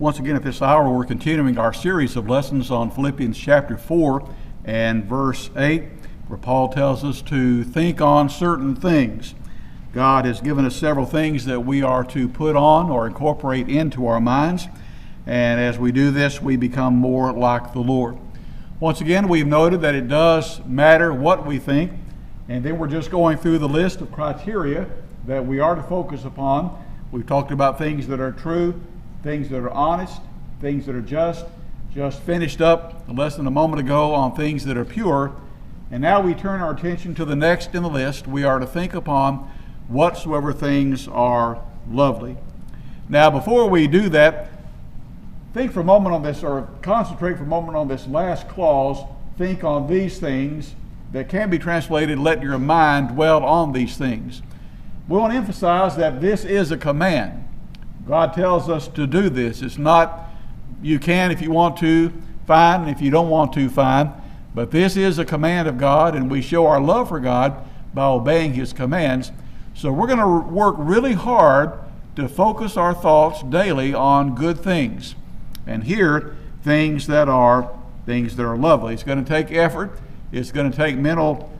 Once again at this hour, we're continuing our series of lessons on Philippians chapter 4 and verse 8, where Paul tells us to think on certain things. God has given us several things that we are to put on or incorporate into our minds, and as we do this, we become more like the Lord. Once again, we've noted that it does matter what we think, and then we're just going through the list of criteria that we are to focus upon. We've talked about things that are true, things that are honest, things that are just finished up less than a moment ago on things that are pure. And now we turn our attention to the next in the list. We are to think upon whatsoever things are lovely. Now, before we do that, think for a moment on this, or concentrate for a moment on this last clause, think on these things, that can be translated, let your mind dwell on these things. We want to emphasize that this is a command. God tells us to do this. It's not you can if you want to, fine, and if you don't want to, fine. But this is a command of God, and we show our love for God by obeying His commands. So we're going to work really hard to focus our thoughts daily on good things. And here, things that are lovely. It's going to take effort. It's going to take mental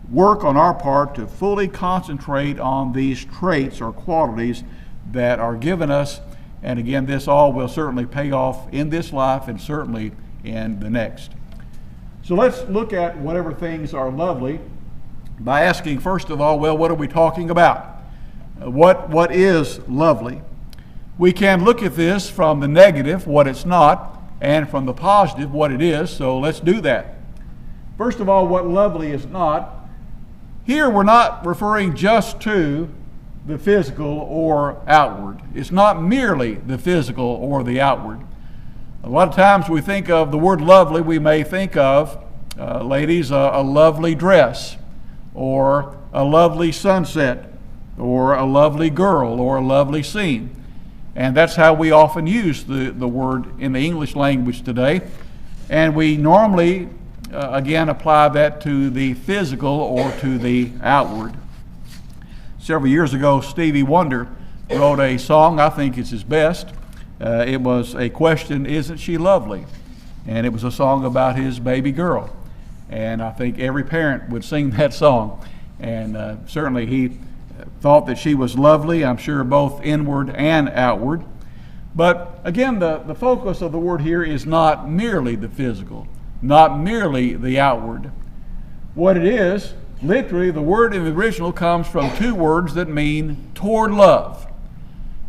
work on our part to fully concentrate on these traits or qualities that are given us. And again, this all will certainly pay off in this life and certainly in the next. So let's look at whatever things are lovely by asking, first of all, well, what are we talking about? What is lovely? We can look at this from the negative, what it's not, and from the positive, what it is. So let's do that. First of all, what lovely is not. Here we're not referring just to the physical or outward. It's not merely the physical or the outward. A lot of times we think of the word lovely, we may think of, ladies, a lovely dress, or a lovely sunset, or a lovely girl, or a lovely scene. And that's how we often use the word in the English language today. And we normally, again, apply that to the physical or to the outward. Several years ago, Stevie Wonder wrote a song, I think it's his best. It was a question, isn't she lovely? And it was a song about his baby girl. And I think every parent would sing that song. And certainly he thought that she was lovely, I'm sure both inward and outward. But again, the focus of the word here is not merely the physical, not merely the outward. What it is, literally, the word in the original comes from two words that mean toward love.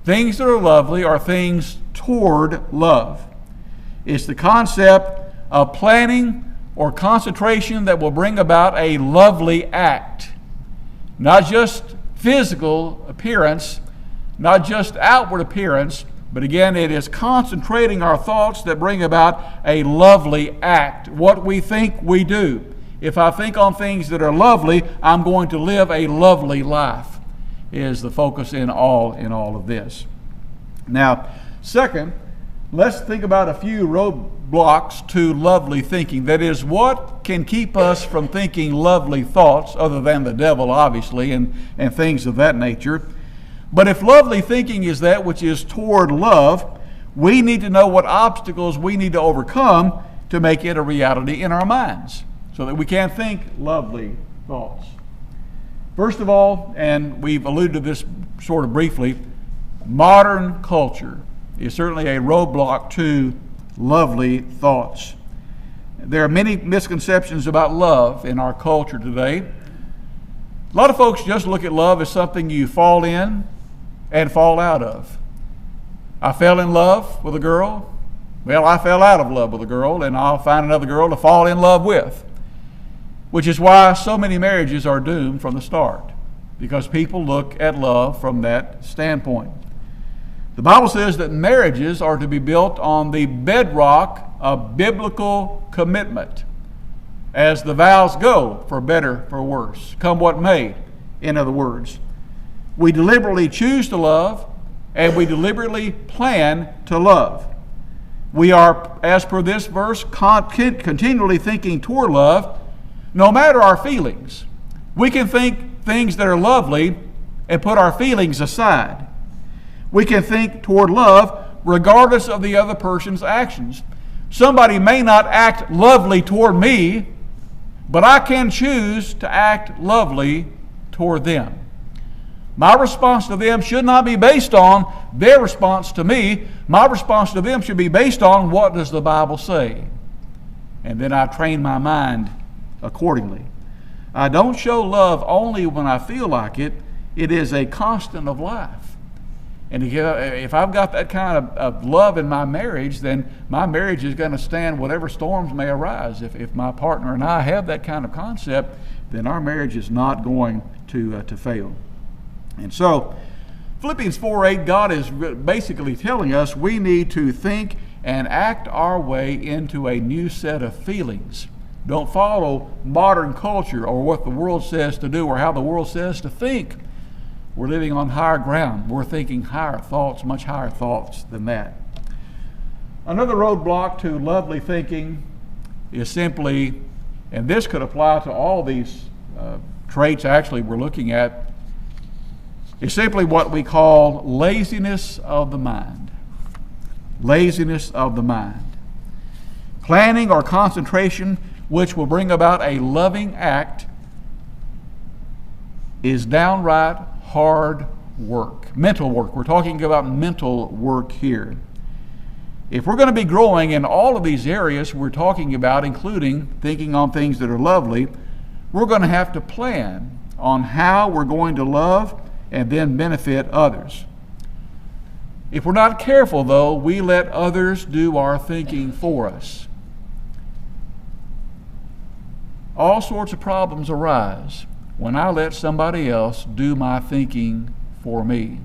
Things that are lovely are things toward love. It's the concept of planning or concentration that will bring about a lovely act. Not just physical appearance, not just outward appearance, but again, it is concentrating our thoughts that bring about a lovely act, what we think we do. If I think on things that are lovely, I'm going to live a lovely life, is the focus in all of this. Now, second, let's think about a few roadblocks to lovely thinking. That is, what can keep us from thinking lovely thoughts, other than the devil, obviously, and things of that nature. But if lovely thinking is that which is toward love, we need to know what obstacles we need to overcome to make it a reality in our minds, so that we can think lovely thoughts. First of all, and we've alluded to this sort of briefly, modern culture is certainly a roadblock to lovely thoughts. There are many misconceptions about love in our culture today. A lot of folks just look at love as something you fall in and fall out of. I fell in love with a girl. Well, I fell out of love with a girl, and I'll find another girl to fall in love with. Which is why so many marriages are doomed from the start, because people look at love from that standpoint. The Bible says that marriages are to be built on the bedrock of biblical commitment, as the vows go, for better, for worse, come what may, in other words. We deliberately choose to love, and we deliberately plan to love. We are, as per this verse, continually thinking toward love, no matter our feelings. We can think things that are lovely and put our feelings aside. We can think toward love regardless of the other person's actions. Somebody may not act lovely toward me, but I can choose to act lovely toward them. My response to them should not be based on their response to me. My response to them should be based on what does the Bible say. And then I train my mind accordingly. I don't show love only when I feel like it. It is a constant of life. And if I've got that kind of love in my marriage, then my marriage is going to stand whatever storms may arise. If my partner and I have that kind of concept, then our marriage is not going to fail. And so, Philippians 4:8, God is basically telling us we need to think and act our way into a new set of feelings. Don't follow modern culture or what the world says to do or how the world says to think. We're living on higher ground. We're thinking higher thoughts, much higher thoughts than that. Another roadblock to lovely thinking is simply, and this could apply to all these traits actually we're looking at, is simply what we call laziness of the mind. Laziness of the mind. Planning or concentration which will bring about a loving act is downright hard work, mental work. We're talking about mental work here. If we're going to be growing in all of these areas we're talking about, including thinking on things that are lovely, we're going to have to plan on how we're going to love and then benefit others. If we're not careful, though, we let others do our thinking for us. All sorts of problems arise when I let somebody else do my thinking for me.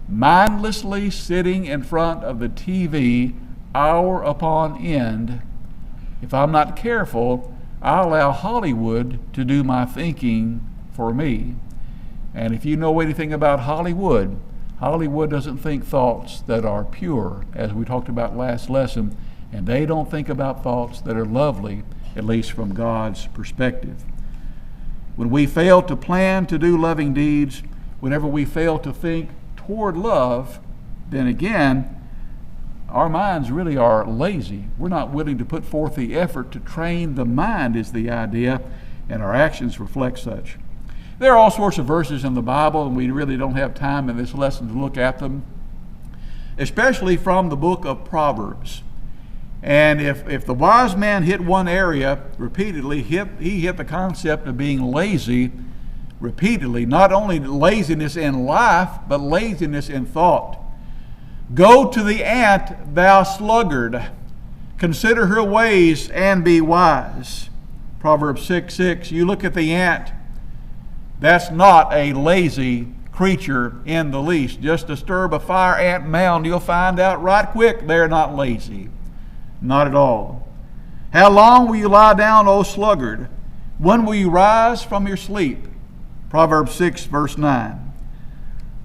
Mindlessly sitting in front of the TV hour upon end, if I'm not careful, I allow Hollywood to do my thinking for me. And if you know anything about Hollywood, Hollywood doesn't think thoughts that are pure, as we talked about last lesson, and they don't think about thoughts that are lovely, at least from God's perspective. When we fail to plan to do loving deeds, whenever we fail to think toward love, then again, our minds really are lazy. We're not willing to put forth the effort to train the mind is the idea, and our actions reflect such. There are all sorts of verses in the Bible, and we really don't have time in this lesson to look at them, especially from the book of Proverbs. And if the wise man hit one area repeatedly, he hit the concept of being lazy repeatedly. Not only laziness in life, but laziness in thought. Go to the ant, thou sluggard. Consider her ways and be wise. Proverbs 6:6. You look at the ant. That's not a lazy creature in the least. Just disturb a fire ant mound, you'll find out right quick they're not lazy. Not at all. How long will you lie down, O sluggard? When will you rise from your sleep? Proverbs 6, verse 9.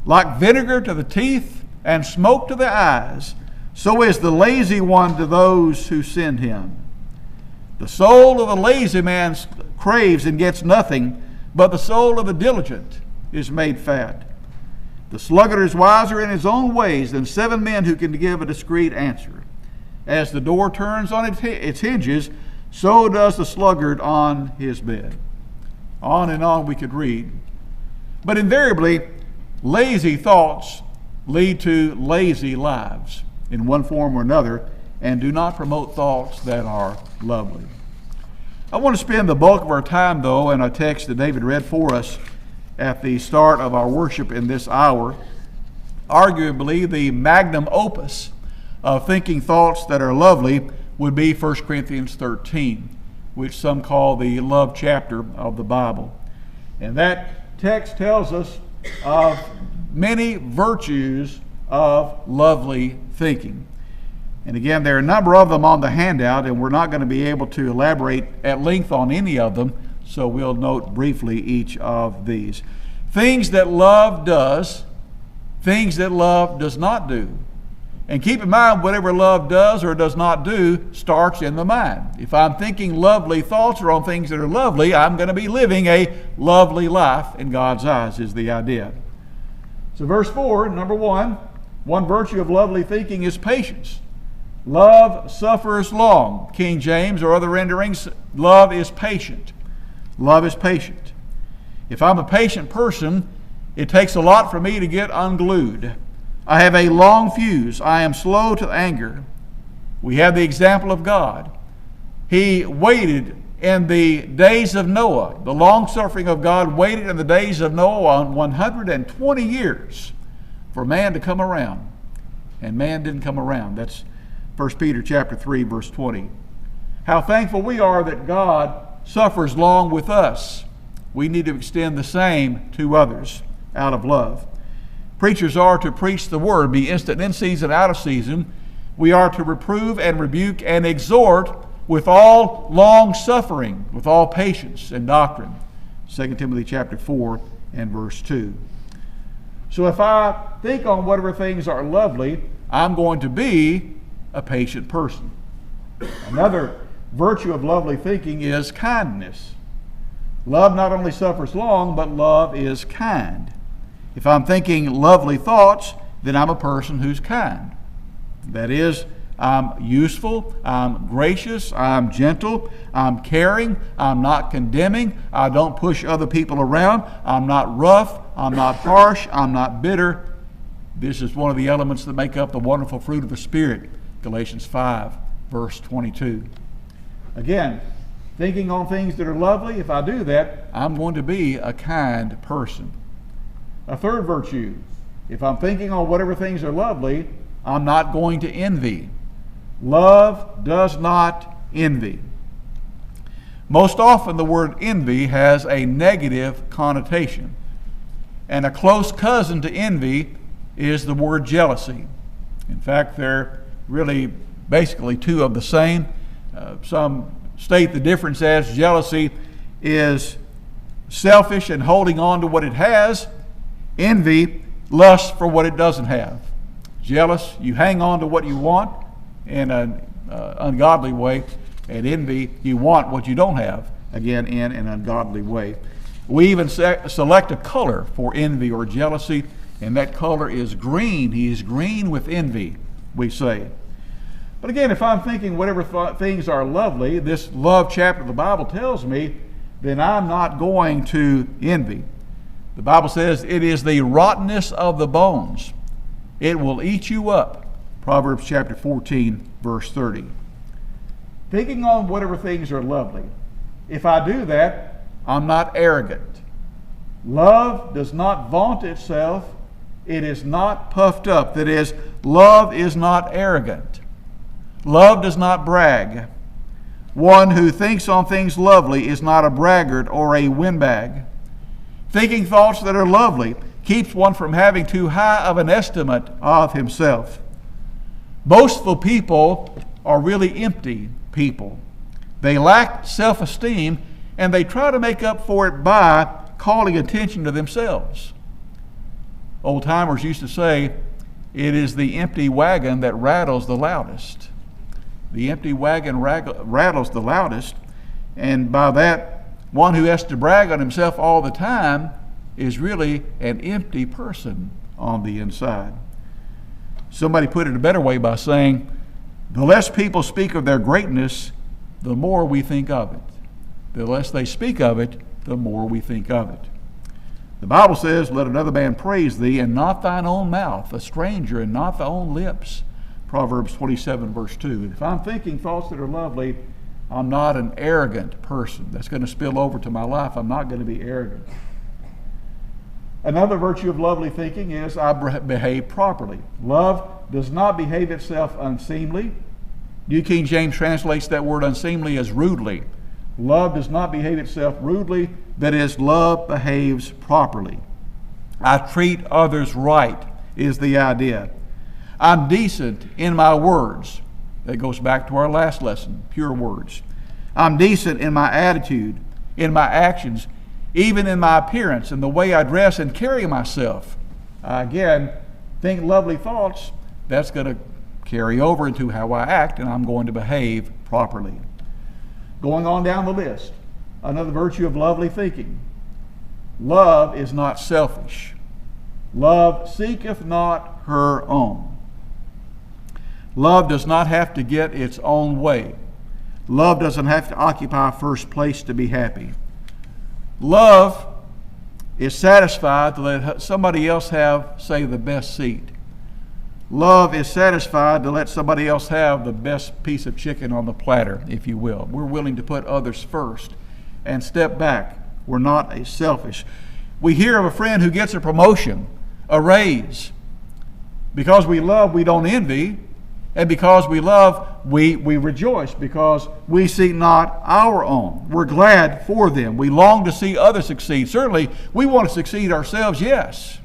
Like vinegar to the teeth and smoke to the eyes, so is the lazy one to those who send him. The soul of the lazy man craves and gets nothing, but the soul of the diligent is made fat. The sluggard is wiser in his own ways than 7 men who can give a discreet answer. As the door turns on its hinges, so does the sluggard on his bed. On and on we could read. But invariably, lazy thoughts lead to lazy lives in one form or another, and do not promote thoughts that are lovely. I want to spend the bulk of our time, though, in a text that David read for us at the start of our worship in this hour, arguably the magnum opus of thinking thoughts that are lovely would be 1 Corinthians 13, which some call the love chapter of the Bible. And that text tells us of many virtues of lovely thinking. And again, there are a number of them on the handout, and we're not going to be able to elaborate at length on any of them, so we'll note briefly each of these. Things that love does, things that love does not do. And keep in mind, whatever love does or does not do starts in the mind. If I'm thinking lovely thoughts or on things that are lovely, I'm going to be living a lovely life in God's eyes, is the idea. So verse 4, number 1, One virtue of lovely thinking is patience. Love suffers long. King James or other renderings, love is patient. Love is patient. If I'm a patient person, it takes a lot for me to get unglued. I have a long fuse. I am slow to anger. We have the example of God. He waited in the days of Noah. The long suffering of God waited in the days of Noah on 120 years for man to come around. And man didn't come around. That's 1 Peter chapter 3, verse 20. How thankful we are that God suffers long with us. We need to extend the same to others out of love. Preachers are to preach the word, be instant in season, out of season. We are to reprove and rebuke and exhort with all long suffering, with all patience and doctrine. 2 Timothy chapter 4 and verse 2. So if I think on whatever things are lovely, I'm going to be a patient person. Another virtue of lovely thinking is kindness. Love not only suffers long, but love is kind. If I'm thinking lovely thoughts, then I'm a person who's kind. That is, I'm useful, I'm gracious, I'm gentle, I'm caring, I'm not condemning, I don't push other people around, I'm not rough, I'm not harsh, I'm not bitter. This is one of the elements that make up the wonderful fruit of the Spirit. Galatians 5, verse 22. Again, thinking on things that are lovely, if I do that, I'm going to be a kind person. A third virtue, if I'm thinking on whatever things are lovely, I'm not going to envy. Love does not envy. Most often the word envy has a negative connotation. And a close cousin to envy is the word jealousy. In fact, they're really basically two of the same. Some state the difference as jealousy is selfish and holding on to what it has. Envy, lust for what it doesn't have. Jealous, you hang on to what you want in an ungodly way. And envy, you want what you don't have, again, in an ungodly way. We even select a color for envy or jealousy, and that color is green. He is green with envy, we say. But again, if I'm thinking whatever things are lovely, this love chapter of the Bible tells me, then I'm not going to envy. The Bible says it is the rottenness of the bones. It will eat you up. Proverbs chapter 14, verse 30. Thinking on whatever things are lovely. If I do that, I'm not arrogant. Love does not vaunt itself. It is not puffed up. That is, love is not arrogant. Love does not brag. One who thinks on things lovely is not a braggart or a windbag. Thinking thoughts that are lovely keeps one from having too high of an estimate of himself. Boastful people are really empty people. They lack self-esteem, and they try to make up for it by calling attention to themselves. Old-timers used to say, it is the empty wagon that rattles the loudest. The empty wagon rattles the loudest, and by that, one who has to brag on himself all the time is really an empty person on the inside. Somebody put it a better way by saying, the less people speak of their greatness, the more we think of it. The less they speak of it, the more we think of it. The Bible says, let another man praise thee, and not thine own mouth, a stranger, and not thy own lips. Proverbs 27, verse 2. If I'm thinking thoughts that are lovely, I'm not an arrogant person. That's going to spill over to my life. I'm not going to be arrogant. Another virtue of lovely thinking is I behave properly. Love does not behave itself unseemly. New King James translates that word unseemly as rudely. Love does not behave itself rudely. That is, love behaves properly. I treat others right is the idea. I'm decent in my words. That goes back to our last lesson, pure words. I'm decent in my attitude, in my actions, even in my appearance and the way I dress and carry myself. Again, think lovely thoughts. That's going to carry over into how I act, and I'm going to behave properly. Going on down the list, another virtue of lovely thinking. Love is not selfish. Love seeketh not her own. Love does not have to get its own way. Love doesn't have to occupy first place to be happy. Love is satisfied to let somebody else have, say, the best seat. Love is satisfied to let somebody else have the best piece of chicken on the platter, if you will. We're willing to put others first and step back. We're not selfish. We hear of a friend who gets a promotion, a raise. Because we love, we don't envy. And because we love, we rejoice, because we seek not our own. We're glad for them. We long to see others succeed. Certainly, we want to succeed ourselves, yes.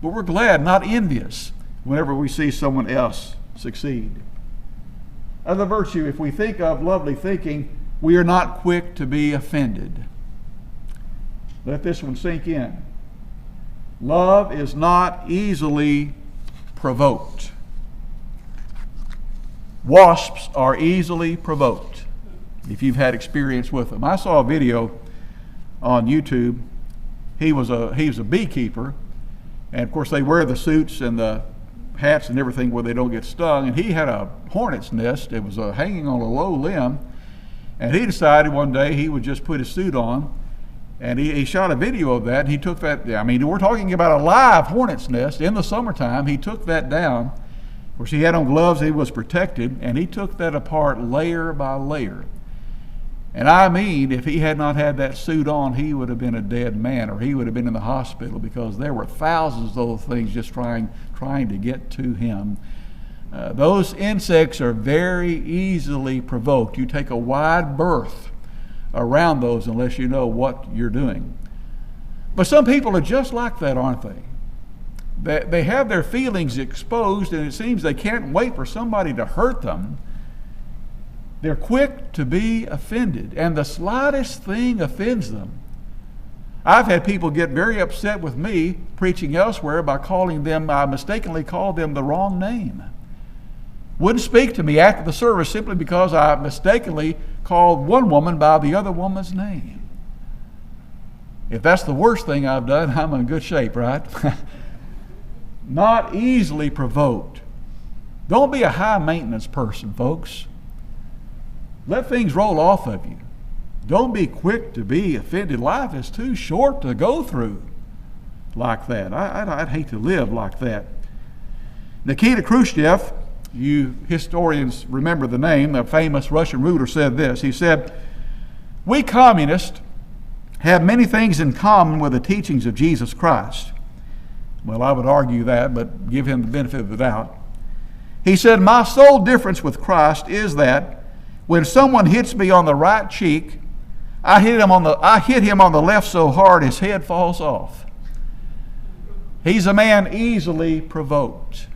But we're glad, not envious, whenever we see someone else succeed. Another virtue, if we think of lovely thinking, we are not quick to be offended. Let this one sink in. Love is not easily provoked. Wasps are easily provoked, if you've had experience with them. I saw a video on YouTube. He was a beekeeper, and of course they wear the suits and the hats and everything where they don't get stung, and he had a hornet's nest. It was hanging on a low limb, and he decided one day he would just put his suit on, and he shot a video of that, and he took that, I mean, we're talking about a live hornet's nest in the summertime. He took that down. Of course, he had on gloves, he was protected, and he took that apart layer by layer. And I mean, if he had not had that suit on, he would have been a dead man, or he would have been in the hospital, because there were thousands of those things just trying to get to him. Those insects are very easily provoked. You take a wide berth around those unless you know what you're doing. But some people are just like that, aren't they? They have their feelings exposed, and it seems they can't wait for somebody to hurt them. They're quick to be offended, and the slightest thing offends them. I've had people get very upset with me preaching elsewhere by calling them, I mistakenly called them the wrong name. Wouldn't speak to me after the service simply because I mistakenly called one woman by the other woman's name. If that's the worst thing I've done, I'm in good shape, right? Not easily provoked. Don't be a high maintenance person, folks. Let things roll off of you. Don't be quick to be offended. Life is too short to go through like that. I'd hate to live like that. Nikita Khrushchev, you historians remember the name, a famous Russian ruler, said this. He said, "We communists have many things in common with the teachings of Jesus Christ." Well, I would argue that, but give him the benefit of the doubt. He said, "My sole difference with Christ is that when someone hits me on the right cheek, I hit him on the left so hard his head falls off." He's a man easily provoked.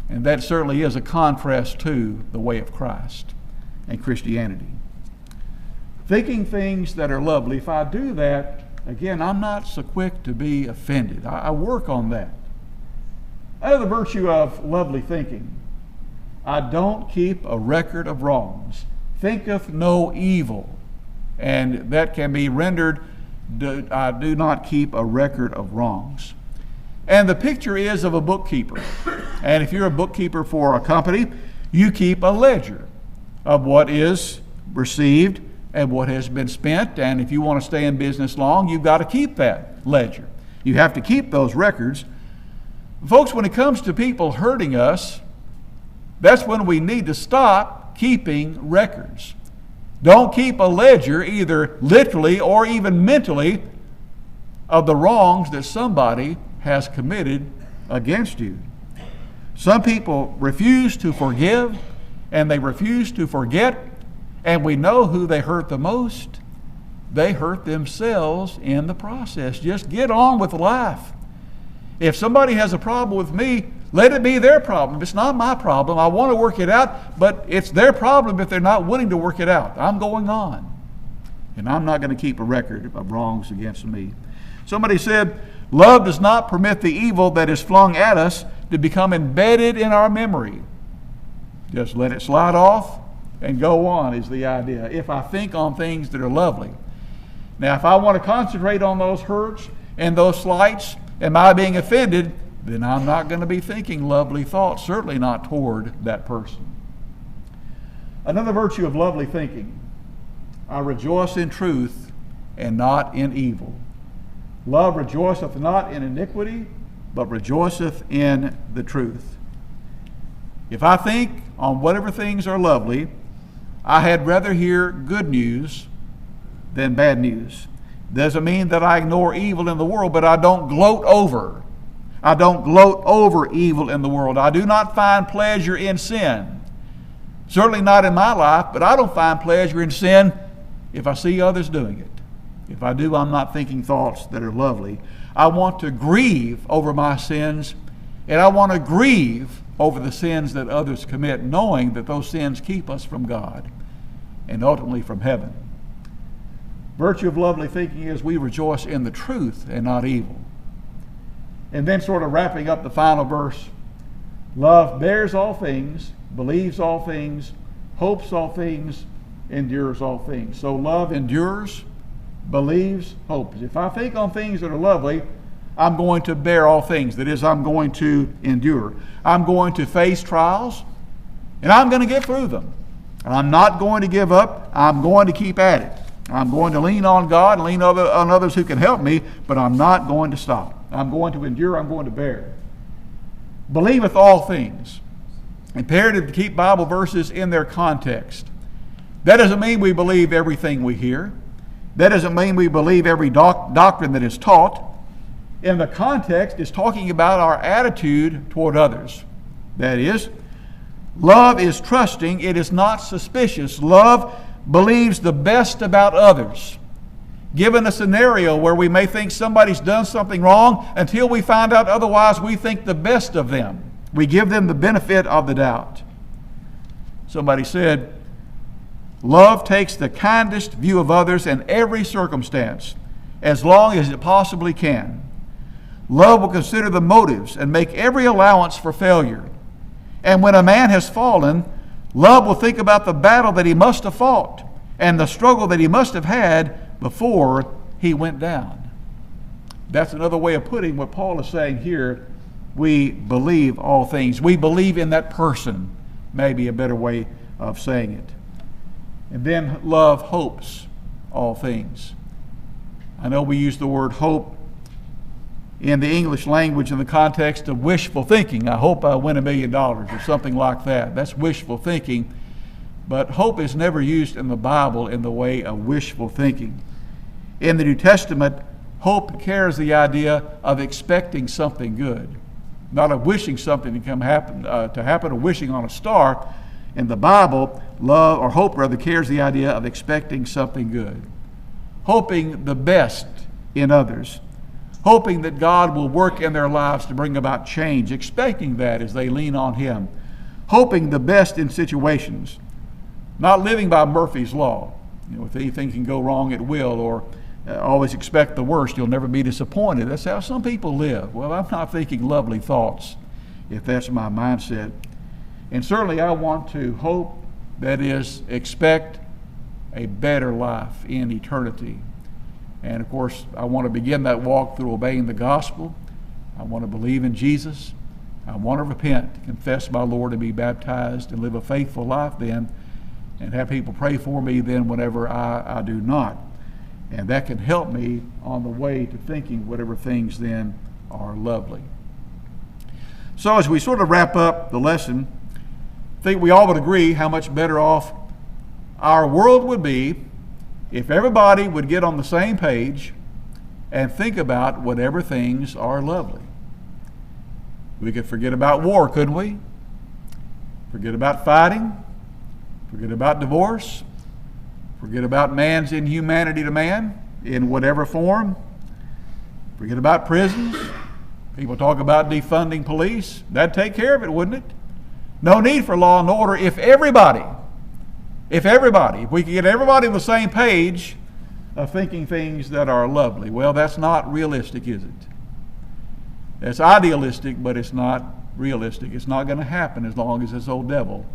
And that certainly is a contrast to the way of Christ and Christianity. Thinking things that are lovely, if I do that, again, I'm not so quick to be offended. I work on that. Another virtue of lovely thinking, I don't keep a record of wrongs. Thinketh no evil. And that can be rendered, I do not keep a record of wrongs. And the picture is of a bookkeeper. And if you're a bookkeeper for a company, you keep a ledger of what is received and what has been spent. And if you want to stay in business long, you've got to keep that ledger. You have to keep those records. Folks, when it comes to people hurting us, that's when we need to stop keeping records. Don't keep a ledger, either literally or even mentally, of the wrongs that somebody has committed against you. Some people refuse to forgive, and they refuse to forget, and we know who they hurt the most. They hurt themselves in the process. Just get on with life. If somebody has a problem with me, let it be their problem. It's not my problem. I want to work it out, but it's their problem if they're not willing to work it out. I'm going on, and I'm not going to keep a record of wrongs against me. Somebody said, love does not permit the evil that is flung at us to become embedded in our memory. Just let it slide off and go on is the idea. If I think on things that are lovely. Now, if I want to concentrate on those hurts and those slights, Am I being offended? Then I'm not going to be thinking lovely thoughts, certainly not toward that person. Another virtue of lovely thinking: I rejoice in truth and not in evil. Love rejoiceth not in iniquity, but rejoiceth in the truth. If I think on whatever things are lovely, I had rather hear good news than bad news. Doesn't mean that I ignore evil in the world, but I don't gloat over. I don't gloat over evil in the world. I do not find pleasure in sin. Certainly not in my life, but I don't find pleasure in sin if I see others doing it. If I do, I'm not thinking thoughts that are lovely. I want to grieve over my sins, and I want to grieve over the sins that others commit, knowing that those sins keep us from God and ultimately from heaven. Virtue of lovely thinking is we rejoice in the truth and not evil. And then sort of wrapping up the final verse, love bears all things, believes all things, hopes all things, endures all things. So love endures, believes, hopes. If I think on things that are lovely, I'm going to bear all things. That is, I'm going to endure. I'm going to face trials, and I'm going to get through them. I'm not going to give up. I'm going to keep at it. I'm going to lean on God and lean on others who can help me, but I'm not going to stop. I'm going to endure. I'm going to bear. Believeth all things. Imperative to keep Bible verses in their context. That doesn't mean we believe everything we hear. That doesn't mean we believe every doctrine that is taught. In the context, it's talking about our attitude toward others. That is, love is trusting. It is not suspicious. Love believes the best about others. Given a scenario where we may think somebody's done something wrong, until we find out otherwise, we think the best of them. We give them the benefit of the doubt. Somebody said, love takes the kindest view of others in every circumstance, as long as it possibly can. Love will consider the motives and make every allowance for failure. And when a man has fallen, love will think about the battle that he must have fought and the struggle that he must have had before he went down. That's another way of putting what Paul is saying here. We believe all things. We believe in that person, maybe a better way of saying it. And then love hopes all things. I know we use the word hope in the English language in the context of wishful thinking. I hope I win $1 million or something like that. That's wishful thinking. But hope is never used in the Bible in the way of wishful thinking. In the New Testament, hope carries the idea of expecting something good, not of wishing something to happen or wishing on a star. In the Bible, love, or hope rather, carries the idea of expecting something good, hoping the best in others, hoping that God will work in their lives to bring about change, expecting that as they lean on Him, hoping the best in situations, not living by Murphy's Law. If anything can go wrong, it will, or always expect the worst, you'll never be disappointed. That's how some people live. Well, I'm not thinking lovely thoughts if that's my mindset. And certainly I want to hope, that is, expect a better life in eternity. And of course, I want to begin that walk through obeying the gospel. I want to believe in Jesus. I want to repent, confess my Lord, and be baptized, and live a faithful life then, and have people pray for me then whenever I do not. And that can help me on the way to thinking whatever things then are lovely. So as we sort of wrap up the lesson, I think we all would agree how much better off our world would be if everybody would get on the same page and think about whatever things are lovely. We could forget about war, couldn't we? Forget about fighting. Forget about divorce. Forget about man's inhumanity to man in whatever form. Forget about prisons. People talk about defunding police. That'd take care of it, wouldn't it? No need for law and order if we could get everybody on the same page of thinking things that are lovely. Well, that's not realistic, is it? It's idealistic, but it's not realistic. It's not going to happen as long as this old devil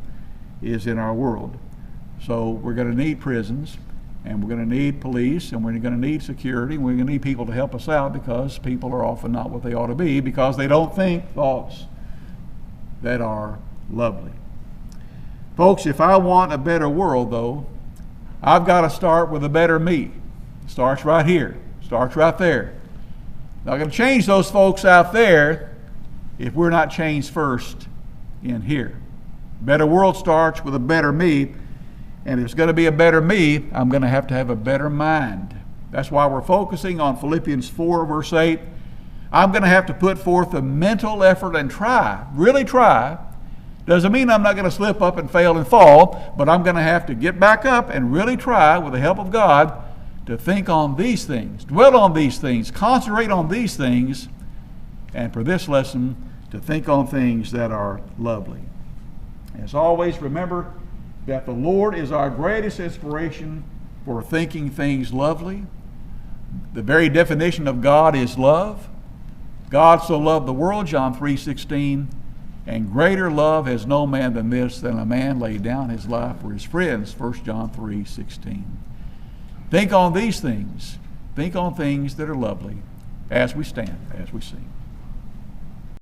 is in our world. So we're going to need prisons, And we're going to need police, and we're going to need security, and we're going to need people to help us out, because people are often not what they ought to be, because they don't think thoughts that are lovely. Folks, if I want a better world, though, I've got to start with a better me. It starts right here. It starts right there. Not going to change those folks out there if we're not changed first in here. Better world starts with a better me. And if there's going to be a better me, I'm going to have a better mind. That's why we're focusing on Philippians 4, verse 8. I'm going to have to put forth a mental effort and try, really try. Doesn't mean I'm not going to slip up and fail and fall, but I'm going to have to get back up and really try, with the help of God, to think on these things, dwell on these things, concentrate on these things, and for this lesson, to think on things that are lovely. As always, remember that the Lord is our greatest inspiration for thinking things lovely. The very definition of God is love. God so loved the world, John 3:16, and greater love has no man than this, than a man lay down his life for his friends, 1 John 3:16. Think on these things. Think on things that are lovely as we stand, as we sing.